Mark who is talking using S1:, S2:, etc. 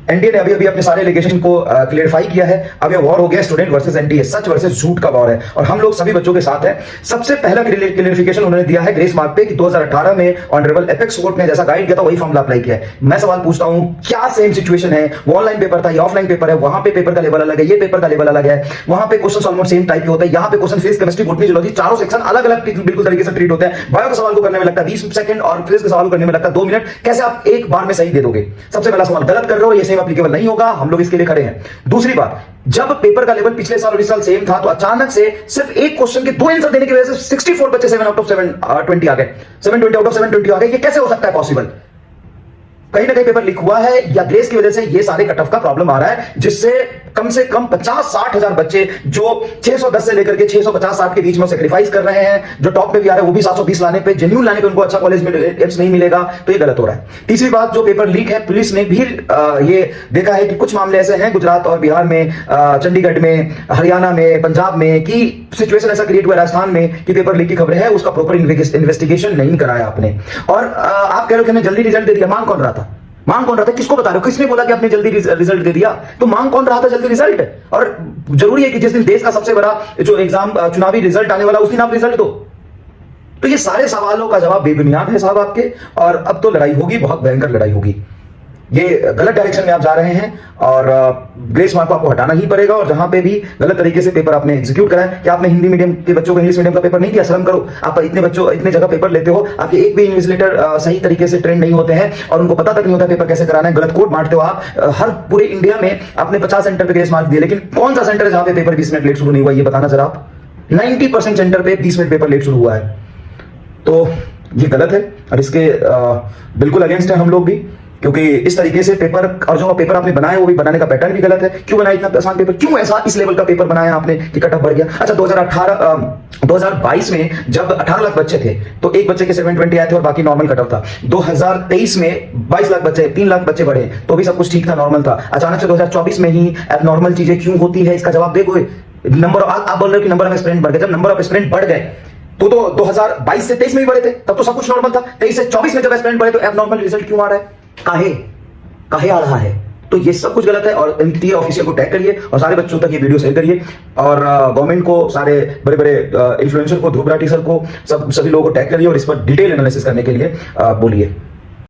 S1: NDA ने अभी अभी अपने सारे एलिगेशन को क्लियरफाई किया है। अब ये वॉर हो गया स्टूडेंट वर्सेस एनडीए, सच वर्सेस झूठ का वॉर है और हम लोग सभी बच्चों के साथ हैं। सबसे पहला क्लियरिफिकेशन उन्होंने दिया है ग्रेस मार्क पे कि 2018 में ऑनरेबल एपेक्स कोर्ट ने जैसा गाइड किया था वही फॉर्मूला अप्लाई किया है। मैं सवाल पूछता हूं, क्या सेम सिचुएशन है? वो ऑनलाइन पेपर था, ये ऑफलाइन पेपर है, वहां पे पेपर का लेवल अलग है, ये पेपर का लेवल अलग है, वहां पे क्वेश्चन ऑलमोस्ट सेम टाइप के होते हैं, यहाँ पे question physics chemistry botany zoology चारों सेक्शन अलग अलग बिल्कुल तरीके से ट्रीट होते हैं। बायो के सवाल को करने में लगता है 20 सेकंड और फिजिक्स के सवाल को करने में लगता है 2 मिनट। कैसे आप एक बार में सही दे दोगे? सबसे पहला सवाल गलत कर रहे हो, ये सेम एप्लीकेबल नहीं होगा, हम लोग इसके लिए खड़े हैं। दूसरी बात, जब पेपर का लेवल पिछले साल और इस साल सेम था तो अचानक से सिर्फ एक क्वेश्चन के 2 आंसर देने की वजह से 64 बच्चे 7 आउट ऑफ 720 आ गए, 720 आउट ऑफ 720 आ गए। ये कैसे हो सकता है पॉसिबल? कहीं ना कहीं पेपर लीक हुआ है या ग्रेस की वजह से ये सारे कट ऑफ का प्रॉब्लम आ रहा है, जिससे कम से कम 50-60 हजार बच्चे जो 610 से लेकर के 650-60 के बीच में सेक्रीफाइस कर रहे हैं, जो टॉप पे भी आ रहे हैं, वो भी 720 लाने पे, जेन्युइन लाने पे उनको अच्छा कॉलेज में एड्स नहीं मिलेगा, तो ये गलत हो रहा है। तीसरी बात, जो पेपर लीक है, पुलिस ने भी ये देखा है कि कुछ मामले ऐसे हैं गुजरात और बिहार में, चंडीगढ़ में, हरियाणा में, पंजाब में, कि सिचुएशन ऐसा क्रिएट हुआ राजस्थान में कि पेपर लीक की खबरें हैं, उसका प्रॉपर इन्वेस्टिगेशन नहीं कराया आपने। और आप कह रहे हो कि हमने जल्दी रिजल्ट दे दिया। मांग कौन रहा था? मांग कौन रहा था? किसको बता रहे हो? किसने बोला कि आपने जल्दी रिजल्ट दे दिया? तो मांग कौन रहा था जल्दी रिजल्ट? और जरूरी है कि जिस दिन देश का सबसे बड़ा जो एग्जाम चुनावी रिजल्ट आने वाला उस दिन आप रिजल्ट दो? तो ये सारे सवालों का जवाब बेबुनियाद है साहब आपके, और अब तो लड़ाई होगी, बहुत भयंकर लड़ाई होगी। ये गलत डायरेक्शन में आप जा रहे हैं और ग्रेस मार्क को आपको हटाना ही पड़ेगा। और जहां पे भी गलत तरीके से पेपर आपने एग्जीक्यूट करा है, कि आपने हिंदी मीडियम के बच्चों को इंग्लिश मीडियम का पेपर नहीं दिया, शर्म करो। आप इतने बच्चों इतने जगह पेपर लेते हो, आपके एक भी इन्विजिलेटर सही तरीके से ट्रेन नहीं होते हैं और उनको पता तक नहीं होता पेपर कैसे कराना है। गलत कोड बांटते हो आप। हर पूरे इंडिया में आपने 50 सेंटर पे ग्रेस मार्क दिए, लेकिन कौन सा सेंटर है जहां पे पेपर 20 मिनट लेट शुरू नहीं हुआ? ये बताना जरा आप। 90% सेंटर पे 20 मिनट पेपर लेट शुरू हुआ है, तो ये गलत है और इसके बिल्कुल अगेंस्ट है हम लोग भी, क्योंकि इस तरीके से पेपर, और जो पेपर आपने बनाया वो भी बनाने का पैटर्न भी गलत है। क्यों बनाया इतना आसान पेपर? क्यों ऐसा इस लेवल का पेपर बनाया आपने कि कट ऑफ बढ़ गया? अच्छा, 2022 में जब 18 लाख बच्चे थे तो एक बच्चे के 720 आए थे और बाकी नॉर्मल कट ऑफ था। 2023 में 22 लाख बच्चे, 3 लाख बच्चे बढ़े तो भी सब कुछ ठीक था, नॉर्मल था। अचानक से 2024 में ही एबनॉर्मल चीजें क्यों होती है? इसका जवाब देखो। नंबर, आप बोल रहे हो कि नंबर ऑफ एस्पिरेंट बढ़ गए। जब नंबर ऑफ एस्पिरेंट बढ़ गए तो 2022 से 23 में भी बढ़े थे, तब तो सब कुछ नॉर्मल था। 23 से 24 में जब एस्पिरेंट बढ़े तो एबनॉर्मल रिजल्ट क्यों आ रहा है? काहे आ रहा है? तो ये सब कुछ गलत है। और एनटीए ऑफिशियल को टैग करिए और सारे बच्चों तक ये वीडियो शेयर करिए, और गवर्नमेंट को, सारे बड़े बड़े इन्फ्लुएंसर को, ध्रुव राठी सर को, सभी लोगों को टैग करिए और इस पर डिटेल एनालिसिस करने के लिए बोलिए।